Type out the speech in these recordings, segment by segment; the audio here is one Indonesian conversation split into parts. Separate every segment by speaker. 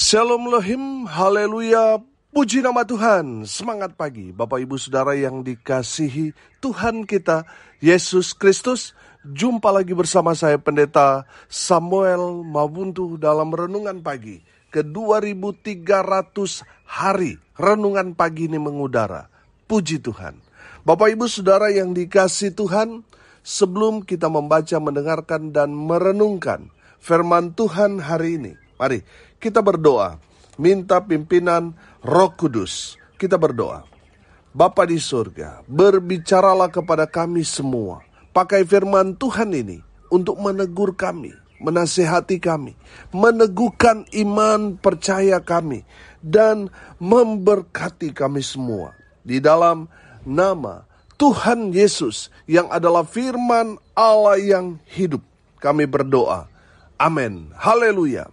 Speaker 1: Shalom Lohim, haleluya, puji nama Tuhan. Semangat pagi Bapak Ibu Saudara yang dikasihi Tuhan kita Yesus Kristus. Jumpa lagi bersama saya Pendeta Samuel Mabuntu dalam Renungan Pagi ke 2300 hari Renungan Pagi ini mengudara. Puji Tuhan. Bapak Ibu Saudara yang dikasihi Tuhan, sebelum kita membaca, mendengarkan dan merenungkan firman Tuhan hari ini, mari kita berdoa, minta pimpinan Roh Kudus. Kita berdoa. Bapa di surga, berbicaralah kepada kami semua. Pakai firman Tuhan ini untuk menegur kami, menasihati kami, meneguhkan iman percaya kami, dan memberkati kami semua. Di dalam nama Tuhan Yesus yang adalah firman Allah yang hidup, kami berdoa. Amin. Haleluya.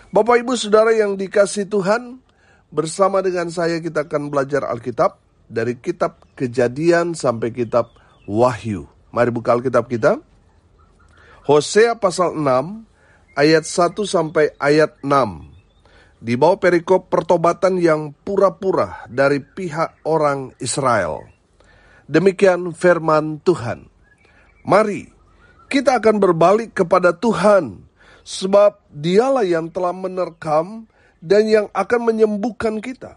Speaker 1: Bapak Ibu Saudara yang dikasihi Tuhan, bersama dengan saya kita akan belajar Alkitab dari kitab Kejadian sampai kitab Wahyu. Mari buka Alkitab kita. Hosea pasal 6 ayat 1 sampai ayat 6. Di bawah perikop pertobatan yang pura-pura dari pihak orang Israel. Demikian firman Tuhan. Mari kita akan berbalik kepada Tuhan, sebab dialah yang telah menerkam dan yang akan menyembuhkan kita,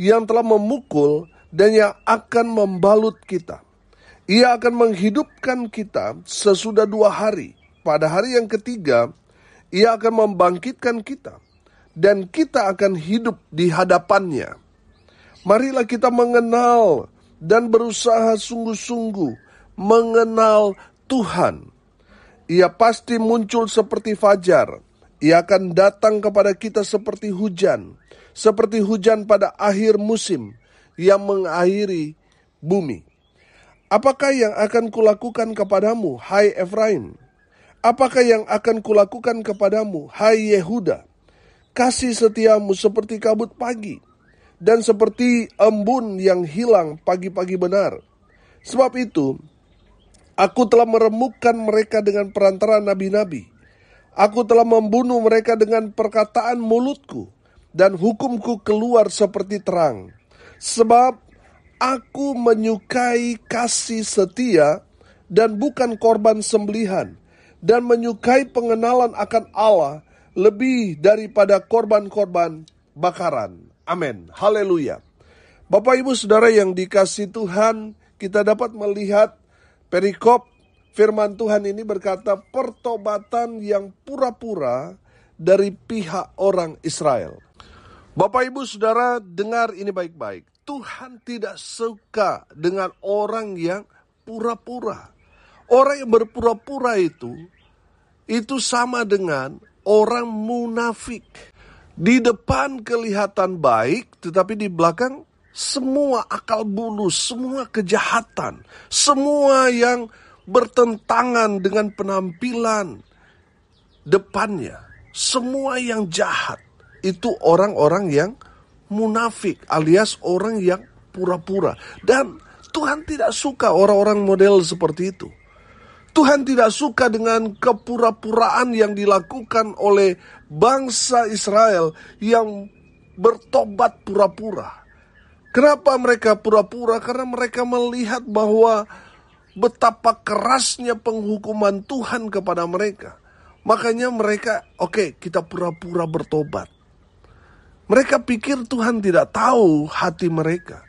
Speaker 1: yang telah memukul dan yang akan membalut kita. Ia akan menghidupkan kita sesudah 2 hari. Pada hari yang ketiga, ia akan membangkitkan kita, dan kita akan hidup di hadapannya. Marilah kita mengenal dan berusaha sungguh-sungguh mengenal Tuhan. Ia pasti muncul seperti fajar. Ia akan datang kepada kita seperti hujan pada akhir musim yang mengakhiri bumi. Apakah yang akan kulakukan kepadamu, hai Efraim? Apakah yang akan kulakukan kepadamu, hai Yehuda? Kasih setiamu seperti kabut pagi, dan seperti embun yang hilang pagi-pagi benar. Sebab itu, aku telah meremukkan mereka dengan perantara nabi-nabi. Aku telah membunuh mereka dengan perkataan mulutku, dan hukumku keluar seperti terang. Sebab aku menyukai kasih setia dan bukan korban sembelihan, dan menyukai pengenalan akan Allah lebih daripada korban-korban bakaran. Amin. Haleluya. Bapak Ibu Saudara yang dikasihi Tuhan, kita dapat melihat perikop firman Tuhan ini berkata pertobatan yang pura-pura dari pihak orang Israel. Bapak Ibu Saudara, dengar ini baik-baik. Tuhan tidak suka dengan orang yang pura-pura. Orang yang berpura-pura itu sama dengan orang munafik. Di depan kelihatan baik, tetapi di belakang semua akal bulus, semua kejahatan, semua yang bertentangan dengan penampilan depannya, semua yang jahat, itu orang-orang yang munafik alias orang yang pura-pura. Dan Tuhan tidak suka orang-orang model seperti itu. Tuhan tidak suka dengan kepura-puraan yang dilakukan oleh bangsa Israel yang bertobat pura-pura. Kenapa mereka pura-pura? Karena mereka melihat bahwa betapa kerasnya penghukuman Tuhan kepada mereka. Makanya mereka, kita pura-pura bertobat. Mereka pikir Tuhan tidak tahu hati mereka.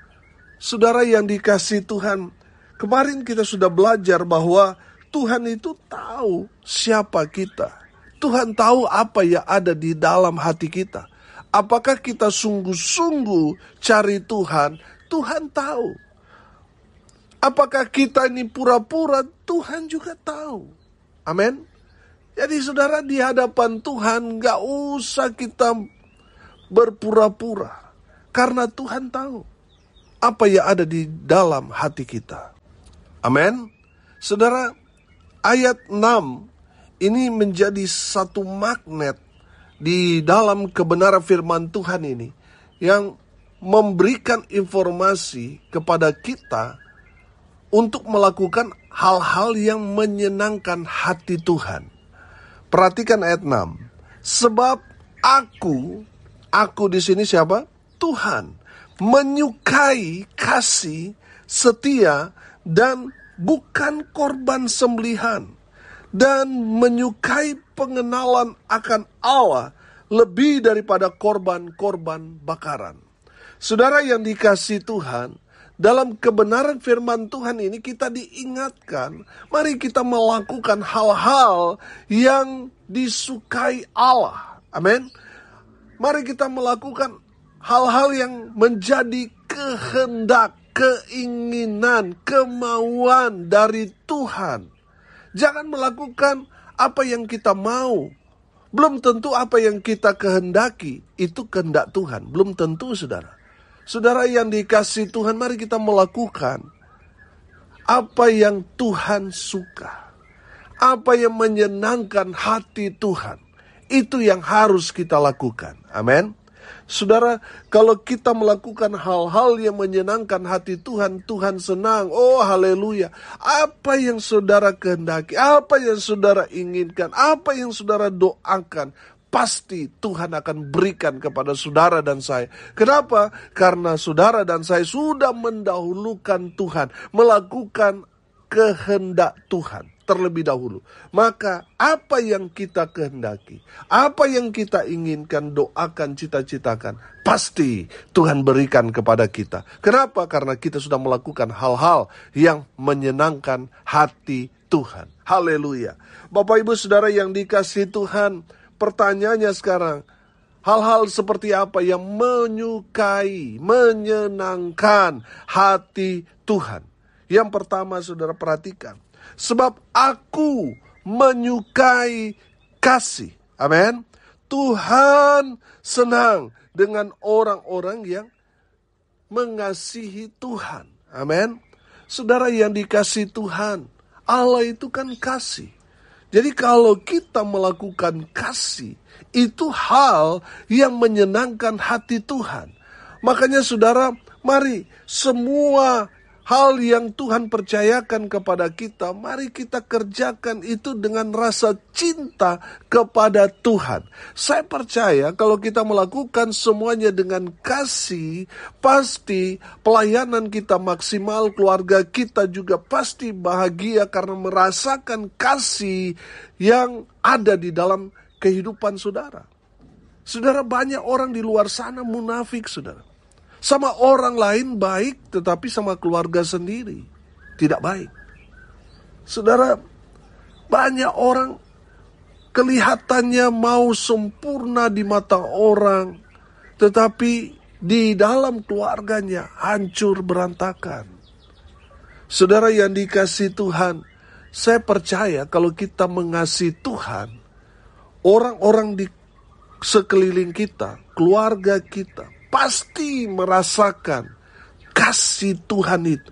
Speaker 1: Saudara yang dikasihi Tuhan, kemarin kita sudah belajar bahwa Tuhan itu tahu siapa kita. Tuhan tahu apa yang ada di dalam hati kita. Apakah kita sungguh-sungguh cari Tuhan? Tuhan tahu. Apakah kita ini pura-pura? Tuhan juga tahu. Amin. Jadi saudara, di hadapan Tuhan gak usah kita berpura-pura. Karena Tuhan tahu apa yang ada di dalam hati kita. Amin. Saudara, ayat 6 ini menjadi satu magnet di dalam kebenaran firman Tuhan ini yang memberikan informasi kepada kita untuk melakukan hal-hal yang menyenangkan hati Tuhan. Perhatikan ayat 6. Sebab aku Aku di sini siapa? Tuhan. Menyukai kasih, setia, dan bukan korban sembelihan. Dan menyukai pengenalan akan Allah lebih daripada korban-korban bakaran. Saudara yang dikasihi Tuhan, dalam kebenaran firman Tuhan ini kita diingatkan, mari kita melakukan hal-hal yang disukai Allah. Amin. Mari kita melakukan hal-hal yang menjadi kehendak, keinginan, kemauan dari Tuhan. Jangan melakukan apa yang kita mau. Belum tentu apa yang kita kehendaki itu kehendak Tuhan. Belum tentu, saudara. Saudara yang dikasihi Tuhan, mari kita melakukan apa yang Tuhan suka. Apa yang menyenangkan hati Tuhan. Itu yang harus kita lakukan. Amin. Saudara, kalau kita melakukan hal-hal yang menyenangkan hati Tuhan, Tuhan senang. Oh, haleluya. Apa yang saudara kehendaki, apa yang saudara inginkan, apa yang saudara doakan, pasti Tuhan akan berikan kepada saudara dan saya. Kenapa? Karena saudara dan saya sudah mendahulukan Tuhan, melakukan kehendak Tuhan terlebih dahulu. Maka apa yang kita kehendaki, apa yang kita inginkan, doakan, cita-citakan, pasti Tuhan berikan kepada kita. Kenapa? Karena kita sudah melakukan hal-hal yang menyenangkan hati Tuhan. Haleluya. Bapak Ibu Saudara yang dikasihi Tuhan, pertanyaannya sekarang, hal-hal seperti apa yang menyukai, menyenangkan hati Tuhan? Yang pertama, saudara perhatikan. Sebab aku menyukai kasih. Amin. Tuhan senang dengan orang-orang yang mengasihi Tuhan. Amin. Saudara yang dikasihi Tuhan, Allah itu kan kasih. Jadi kalau kita melakukan kasih, itu hal yang menyenangkan hati Tuhan. Makanya saudara, mari semua hal yang Tuhan percayakan kepada kita, mari kita kerjakan itu dengan rasa cinta kepada Tuhan. Saya percaya kalau kita melakukan semuanya dengan kasih, pasti pelayanan kita maksimal, keluarga kita juga pasti bahagia karena merasakan kasih yang ada di dalam kehidupan saudara. Saudara, banyak orang di luar sana munafik, saudara. Sama orang lain baik, tetapi sama keluarga sendiri tidak baik. Saudara, banyak orang kelihatannya mau sempurna di mata orang, tetapi di dalam keluarganya hancur berantakan. Saudara yang dikasihi Tuhan, saya percaya kalau kita mengasihi Tuhan, orang-orang di sekeliling kita, keluarga kita, pasti merasakan kasih Tuhan itu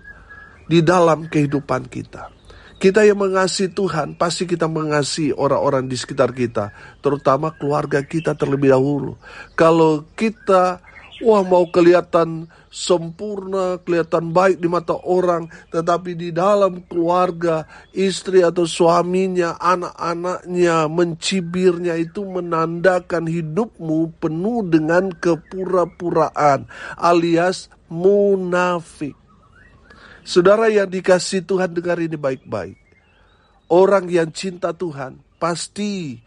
Speaker 1: di dalam kehidupan kita. Kita yang mengasihi Tuhan, pasti kita mengasihi orang-orang di sekitar kita, terutama keluarga kita terlebih dahulu. Kalau kita mau kelihatan sempurna, kelihatan baik di mata orang, tetapi di dalam keluarga, istri atau suaminya, anak-anaknya, mencibirnya, itu menandakan hidupmu penuh dengan kepura-puraan alias munafik. Saudara yang dikasihi Tuhan, dengar ini baik-baik. Orang yang cinta Tuhan, pasti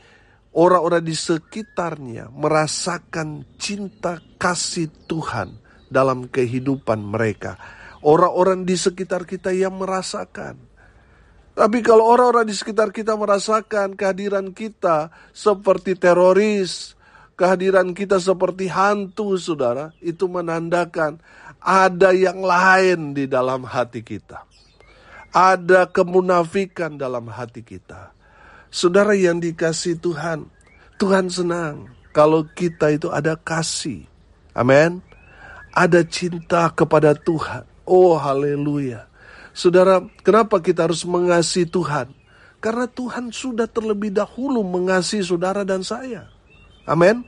Speaker 1: orang-orang di sekitarnya merasakan cinta kasih Tuhan dalam kehidupan mereka. Orang-orang di sekitar kita yang merasakan. Tapi kalau orang-orang di sekitar kita merasakan kehadiran kita seperti teroris, kehadiran kita seperti hantu, saudara, itu menandakan ada yang lain di dalam hati kita. Ada kemunafikan dalam hati kita. Saudara yang dikasihi Tuhan, Tuhan senang kalau kita itu ada kasih. Amin. Ada cinta kepada Tuhan. Oh, haleluya. Saudara, kenapa kita harus mengasihi Tuhan? Karena Tuhan sudah terlebih dahulu mengasihi saudara dan saya. Amin.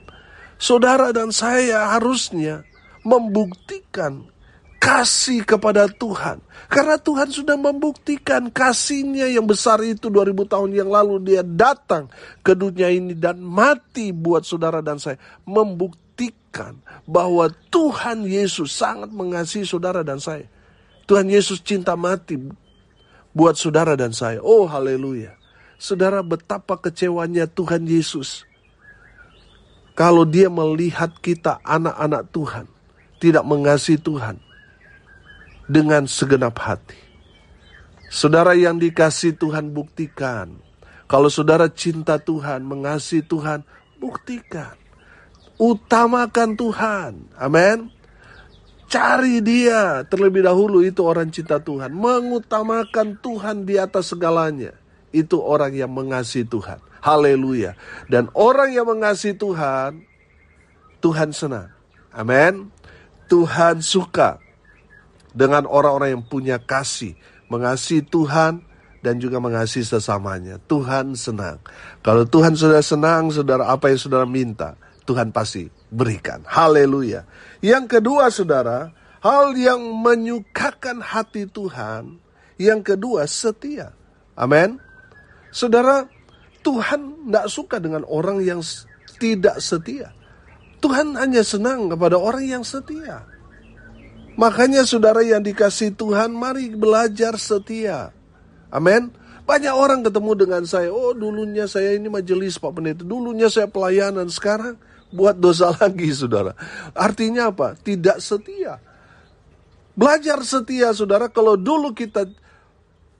Speaker 1: Saudara dan saya harusnya membuktikan kasih kepada Tuhan. Karena Tuhan sudah membuktikan kasih-Nya yang besar itu 2000 tahun yang lalu. Dia datang ke dunia ini dan mati buat saudara dan saya. Membuktikan membuktikan bahwa Tuhan Yesus sangat mengasihi saudara dan saya. Tuhan Yesus cinta mati buat saudara dan saya. Oh haleluya. Saudara, betapa kecewanya Tuhan Yesus kalau dia melihat kita anak-anak Tuhan tidak mengasihi Tuhan dengan segenap hati. Saudara yang dikasihi Tuhan, buktikan. Kalau saudara cinta Tuhan, mengasihi Tuhan, buktikan. Utamakan Tuhan. Amin. Cari dia terlebih dahulu, itu orang cinta Tuhan. Mengutamakan Tuhan di atas segalanya. Itu orang yang mengasihi Tuhan. Haleluya. Dan orang yang mengasihi Tuhan, Tuhan senang. Amin. Tuhan suka dengan orang-orang yang punya kasih. Mengasihi Tuhan dan juga mengasihi sesamanya. Tuhan senang. Kalau Tuhan sudah senang, saudara, apa yang saudara minta, Tuhan pasti berikan. Haleluya. Yang kedua, saudara, hal yang menyukakan hati Tuhan. Yang kedua, setia. Amin. Saudara, Tuhan tidak suka dengan orang yang tidak setia. Tuhan hanya senang kepada orang yang setia. Makanya saudara yang dikasihi Tuhan, mari belajar setia. Amin. Banyak orang ketemu dengan saya, oh dulunya saya ini majelis Pak Pendeta, dulunya saya pelayanan, sekarang buat dosa lagi saudara. Artinya apa? Tidak setia. Belajar setia saudara, kalau dulu kita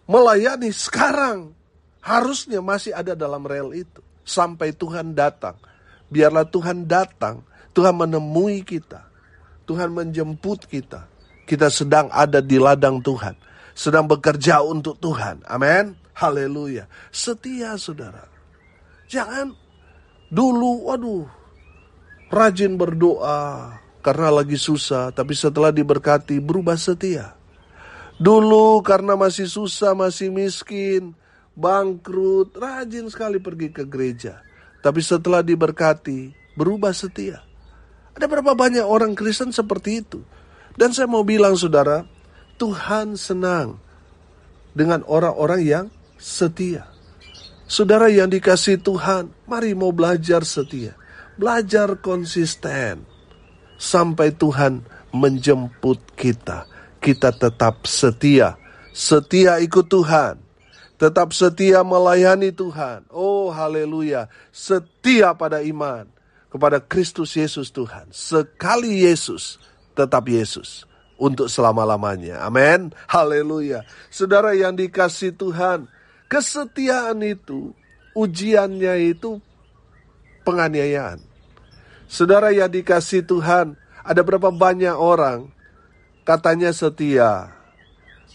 Speaker 1: melayani, sekarang harusnya masih ada dalam rel itu. Sampai Tuhan datang. Biarlah Tuhan datang, Tuhan menemui kita. Tuhan menjemput kita. Kita sedang ada di ladang Tuhan. Sedang bekerja untuk Tuhan. Amin. Haleluya. Setia saudara. Jangan dulu, rajin berdoa karena lagi susah. Tapi setelah diberkati berubah setia. Dulu karena masih susah, masih miskin, bangkrut, rajin sekali pergi ke gereja. Tapi setelah diberkati berubah setia. Ada berapa banyak orang Kristen seperti itu. Dan saya mau bilang saudara, Tuhan senang dengan orang-orang yang setia. Saudara yang dikasihi Tuhan, mari mau belajar setia. Belajar konsisten. Sampai Tuhan menjemput kita. Kita tetap setia. Setia ikut Tuhan. Tetap setia melayani Tuhan. Oh haleluya. Setia pada iman. Kepada Kristus Yesus Tuhan. Sekali Yesus, tetap Yesus. Untuk selama-lamanya. Amin. Haleluya. Saudara yang dikasihi Tuhan, kesetiaan itu, ujiannya itu penganiayaan. Saudara yang dikasihi Tuhan, ada berapa banyak orang katanya setia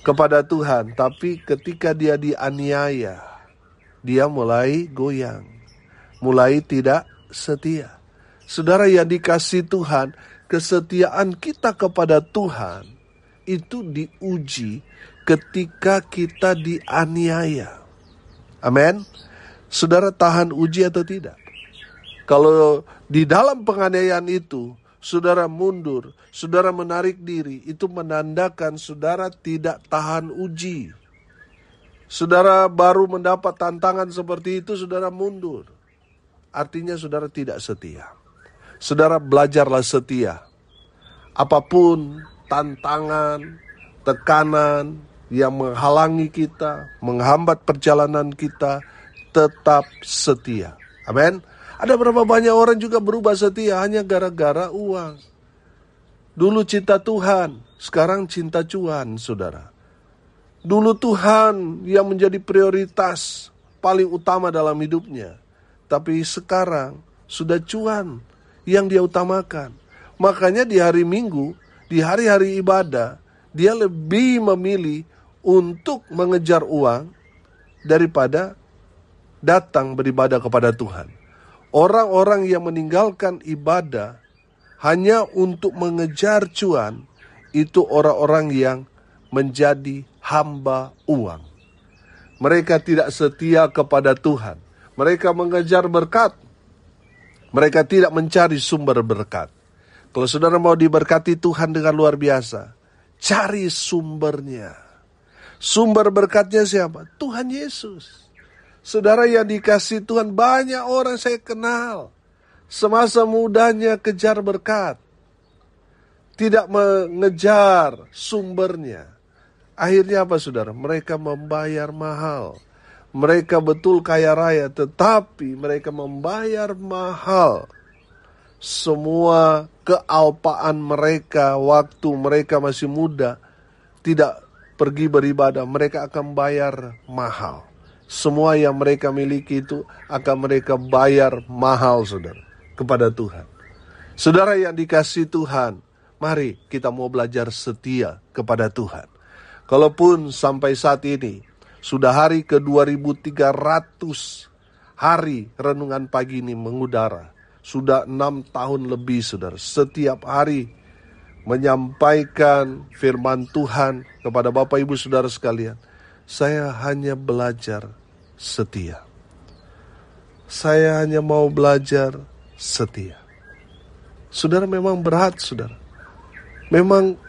Speaker 1: kepada Tuhan, tapi ketika dia dianiaya, dia mulai goyang. Mulai tidak setia. Saudara yang dikasihi Tuhan, kesetiaan kita kepada Tuhan itu diuji ketika kita dianiaya. Amin. Saudara tahan uji atau tidak? Kalau di dalam penganiayaan itu, saudara mundur, saudara menarik diri, itu menandakan saudara tidak tahan uji. Saudara baru mendapat tantangan seperti itu, saudara mundur. Artinya saudara tidak setia. Saudara belajarlah setia. Apapun tantangan, tekanan yang menghalangi kita, menghambat perjalanan kita, tetap setia. Amin. Ada berapa banyak orang juga berubah setia hanya gara-gara uang. Dulu cinta Tuhan, sekarang cinta cuan, saudara. Dulu Tuhan yang menjadi prioritas paling utama dalam hidupnya. Tapi sekarang sudah cuan yang dia utamakan. Makanya di hari Minggu, di hari-hari ibadah, dia lebih memilih untuk mengejar uang daripada datang beribadah kepada Tuhan. Orang-orang yang meninggalkan ibadah hanya untuk mengejar cuan, itu orang-orang yang menjadi hamba uang. Mereka tidak setia kepada Tuhan. Mereka mengejar berkat. Mereka tidak mencari sumber berkat. Kalau saudara mau diberkati Tuhan dengan luar biasa, cari sumbernya. Sumber berkatnya siapa? Tuhan Yesus. Saudara yang dikasihi Tuhan, banyak orang saya kenal. semasa mudanya kejar berkat, tidak mengejar sumbernya. Akhirnya apa saudara? Mereka membayar mahal. Mereka betul kaya raya, tetapi mereka membayar mahal. Semua kealpaan mereka waktu mereka masih muda, tidak pergi beribadah, mereka akan bayar mahal. Semua yang mereka miliki itu akan mereka bayar mahal, saudara, kepada Tuhan. Saudara yang dikasihi Tuhan, mari kita mau belajar setia kepada Tuhan. Kalaupun sampai saat ini sudah hari ke-2300 hari renungan pagi ini mengudara. Sudah 6 tahun lebih, saudara. Setiap hari menyampaikan firman Tuhan kepada Bapak Ibu Saudara sekalian. Saya hanya belajar setia. Saya hanya mau belajar setia. Saudara, memang berat, saudara. Memang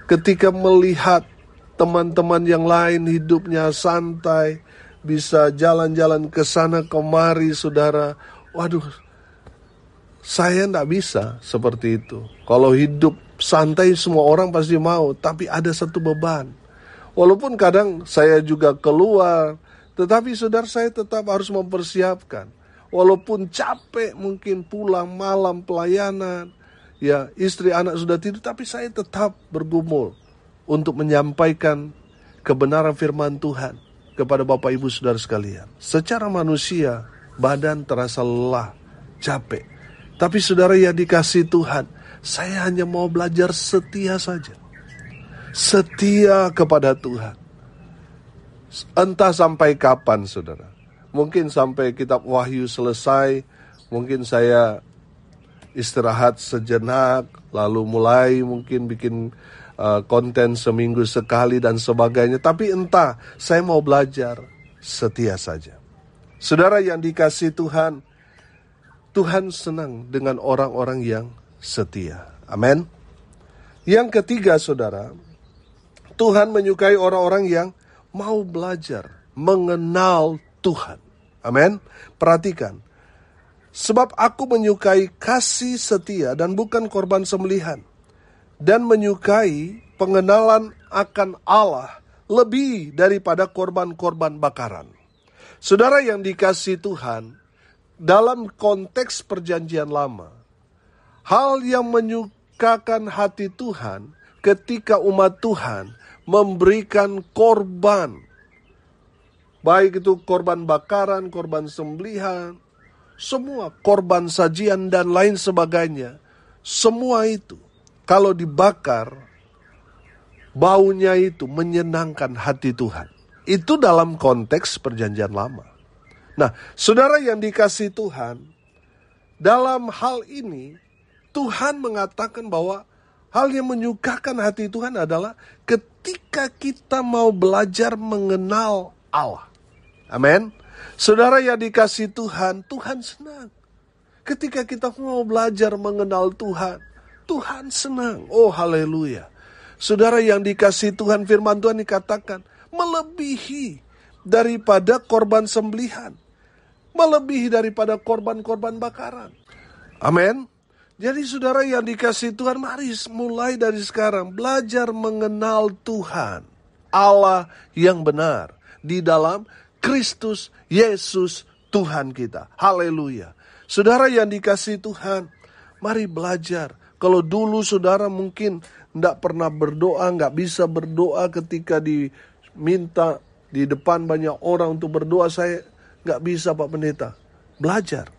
Speaker 1: ketika melihat teman-teman yang lain hidupnya santai, bisa jalan-jalan ke sana kemari, saudara. Waduh, saya tidak bisa seperti itu. Kalau hidup santai semua orang pasti mau, tapi ada satu beban. Walaupun kadang saya juga keluar, tetapi saudara, saya tetap harus mempersiapkan. Walaupun capek mungkin pulang malam pelayanan, ya istri anak sudah tidur, tapi saya tetap bergumul untuk menyampaikan kebenaran firman Tuhan kepada Bapak Ibu Saudara sekalian. Secara manusia, badan terasa lelah, capek. Tapi saudara yang dikasihi Tuhan, saya hanya mau belajar setia saja. Setia kepada Tuhan. Entah sampai kapan, saudara. Mungkin sampai kitab Wahyu selesai, mungkin saya istirahat sejenak, lalu mulai mungkin bikin konten seminggu sekali dan sebagainya. Tapi entah, saya mau belajar setia saja. Saudara yang dikasihi Tuhan, Tuhan senang dengan orang-orang yang setia. Amin. Yang ketiga, saudara, Tuhan menyukai orang-orang yang mau belajar mengenal Tuhan. Amin. Perhatikan. Sebab aku menyukai kasih setia dan bukan korban sembelihan, dan menyukai pengenalan akan Allah lebih daripada korban-korban bakaran. Saudara yang dikasihi Tuhan, dalam konteks perjanjian lama, hal yang menyukakan hati Tuhan ketika umat Tuhan memberikan korban, baik itu korban bakaran, korban sembelihan, semua korban sajian dan lain sebagainya, semua itu kalau dibakar, baunya itu menyenangkan hati Tuhan. Itu dalam konteks perjanjian lama. Nah, saudara yang dikasihi Tuhan, dalam hal ini, Tuhan mengatakan bahwa hal yang menyukakan hati Tuhan adalah ketika kita mau belajar mengenal Allah. Amin. Saudara yang dikasihi Tuhan, Tuhan senang. Ketika kita mau belajar mengenal Tuhan, Tuhan senang. Oh, haleluya. Saudara yang dikasihi Tuhan, firman Tuhan dikatakan melebihi daripada korban sembelihan, melebihi daripada korban-korban bakaran. Amin. Jadi saudara yang dikasihi Tuhan, mari mulai dari sekarang belajar mengenal Tuhan, Allah yang benar di dalam Kristus Yesus Tuhan kita. Haleluya. Saudara yang dikasihi Tuhan, mari belajar. Kalau dulu saudara mungkin tidak pernah berdoa, nggak bisa berdoa ketika diminta di depan banyak orang untuk berdoa, saya nggak bisa Pak Pendeta. Belajar.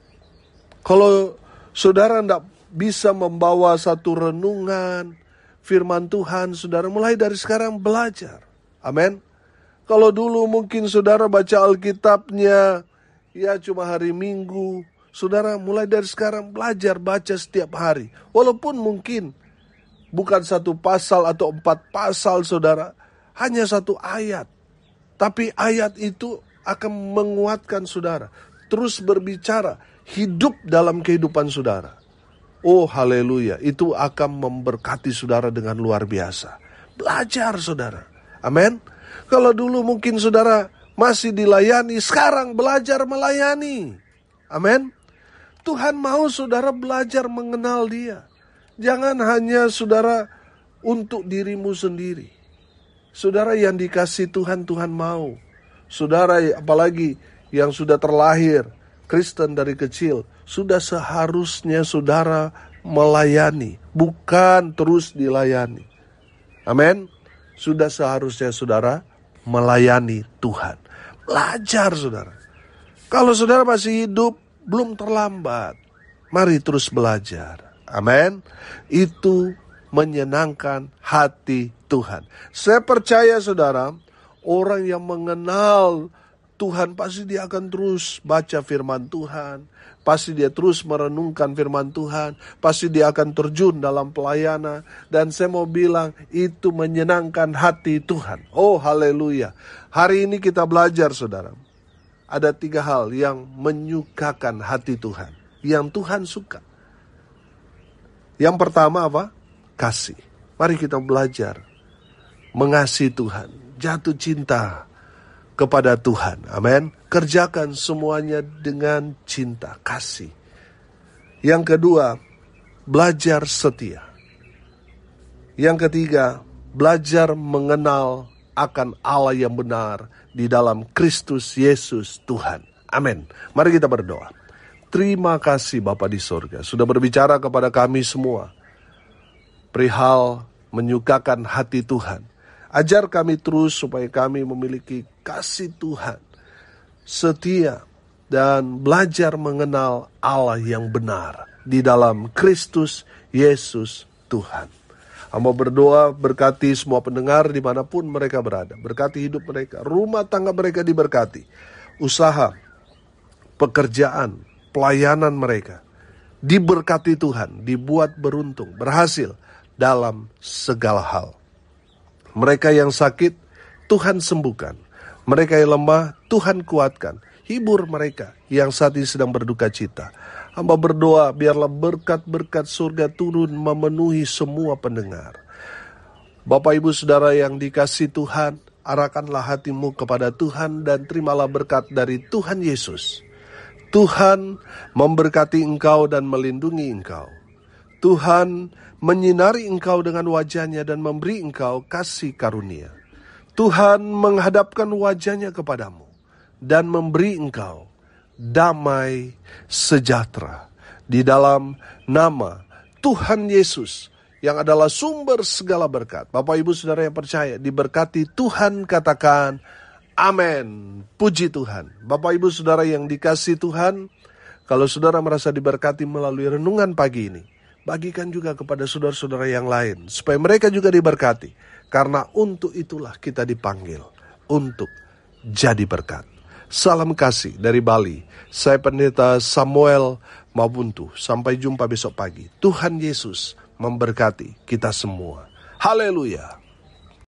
Speaker 1: Kalau saudara tidak bisa membawa satu renungan firman Tuhan, saudara mulai dari sekarang belajar. Amin. Kalau dulu mungkin saudara baca Alkitabnya ya cuma hari Minggu, saudara mulai dari sekarang belajar baca setiap hari. Walaupun mungkin bukan satu pasal atau 4 pasal saudara, hanya satu ayat. Tapi ayat itu akan menguatkan saudara. Terus berbicara, hidup dalam kehidupan saudara. Oh haleluya, itu akan memberkati saudara dengan luar biasa. Belajar saudara, amin. Kalau dulu mungkin saudara masih dilayani, sekarang belajar melayani, amin. Tuhan mau saudara belajar mengenal Dia. Jangan hanya saudara untuk dirimu sendiri. Saudara yang dikasih Tuhan, Tuhan mau. Saudara apalagi yang sudah terlahir Kristen dari kecil, sudah seharusnya saudara melayani, bukan terus dilayani. Amin. Sudah seharusnya saudara melayani Tuhan. Belajar saudara. Kalau saudara masih hidup, belum terlambat. Mari terus belajar. Amin. Itu menyenangkan hati Tuhan. Saya percaya saudara, orang yang mengenal Tuhan pasti dia akan terus baca firman Tuhan. Pasti dia terus merenungkan firman Tuhan. Pasti dia akan terjun dalam pelayanan. Dan saya mau bilang itu menyenangkan hati Tuhan. Oh haleluya. Hari ini kita belajar saudara. Ada 3 hal yang menyukakan hati Tuhan. Yang Tuhan suka. Yang pertama apa? Kasih. Mari kita belajar mengasihi Tuhan, jatuh cinta kepada Tuhan. Amin. Kerjakan semuanya dengan cinta, kasih. Yang kedua, belajar setia. Yang ketiga, belajar mengenal akan Allah yang benar di dalam Kristus Yesus Tuhan. Amin. Mari kita berdoa. Terima kasih Bapa di sorga, sudah berbicara kepada kami semua perihal menyukakan hati Tuhan. Ajar kami terus supaya kami memiliki kasih Tuhan, setia, dan belajar mengenal Allah yang benar di dalam Kristus Yesus Tuhan. Hamba berdoa berkati semua pendengar dimanapun mereka berada. Berkati hidup mereka, rumah tangga mereka diberkati. Usaha, pekerjaan, pelayanan mereka diberkati Tuhan, dibuat beruntung, berhasil dalam segala hal. Mereka yang sakit, Tuhan sembuhkan. Mereka yang lemah, Tuhan kuatkan. Hibur mereka yang saat ini sedang berduka cita. Hamba berdoa, biarlah berkat-berkat surga turun memenuhi semua pendengar. Bapak Ibu Saudara yang dikasihi Tuhan, arahkanlah hatimu kepada Tuhan dan terimalah berkat dari Tuhan Yesus. Tuhan memberkati engkau dan melindungi engkau. Tuhan menyinari engkau dengan wajahnya dan memberi engkau kasih karunia. Tuhan menghadapkan wajahnya kepadamu dan memberi engkau damai sejahtera. Di dalam nama Tuhan Yesus yang adalah sumber segala berkat. Bapak Ibu Saudara yang percaya diberkati Tuhan, katakan amin. Puji Tuhan. Bapak Ibu Saudara yang dikasihi Tuhan, kalau saudara merasa diberkati melalui renungan pagi ini, bagikan juga kepada saudara-saudara yang lain, supaya mereka juga diberkati. Karena untuk itulah kita dipanggil, untuk jadi berkat. Salam kasih dari Bali. Saya Pendeta Samuel Mabuntu. Sampai jumpa besok pagi. Tuhan Yesus memberkati kita semua. Haleluya.